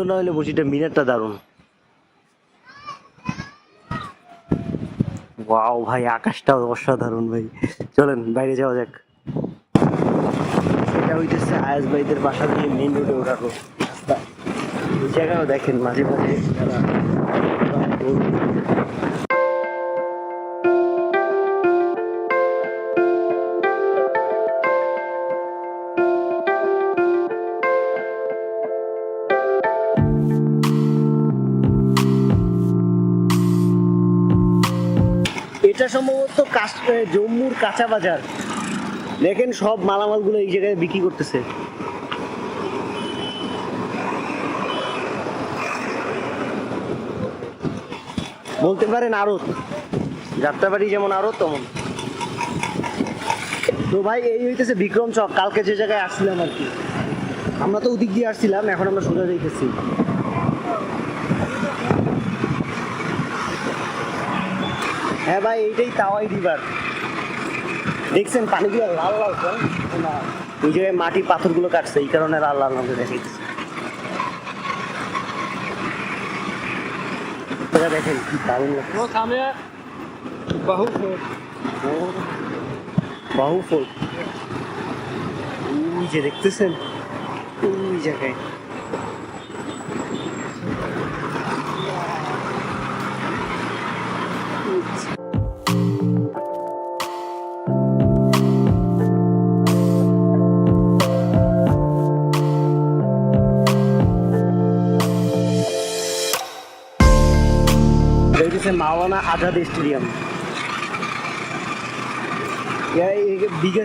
না হলে মসজিদটা মিনারটা দারুণ। ওয়াও ভাই, আকাশটা অসাধারণ ভাই। চলেন বাইরে যাওয়া যাক। এটা হইতেছে আয়াজ ভাইদের বাসা থেকে মেইন রোডে ওঠার রাস্তা। এই জায়গাও দেখেন মাঝে মাঝে এটা সম্ভবত জম্মুর কাঁচা বাজার। দেখেন সব মালামালগুলো এই জায়গায় বিক্রি করতেছে। বলতে পারেন আড়ত, যাত্রাবাড়ি যেমন আড়ত তেমন। তো ভাই এই হইতেছে বিক্রম চক, কালকে যে জায়গায় আসছিলাম আর কি। আমরা তো ওদিক দিয়ে আসছিলাম, এখন আমরা সোজা যাইতেছি। হ্যাঁ ভাই, এইটাই তাওয়াই রিভার। দেখছেন পানিগুলো লাল লাল কেন? না, ওই জায়গায় মাটি পাথরগুলো কাটছে, এই কারণে লাল লাল মধ্যে দেখাইতেছে। দেখেন কি দারুণ লাগছে। বাহু ফোর্ট, ওই যে দেখতেছেন ওই জায়গায়। মাওলানা আজাদ স্টেডিয়াম, বিগেস্ট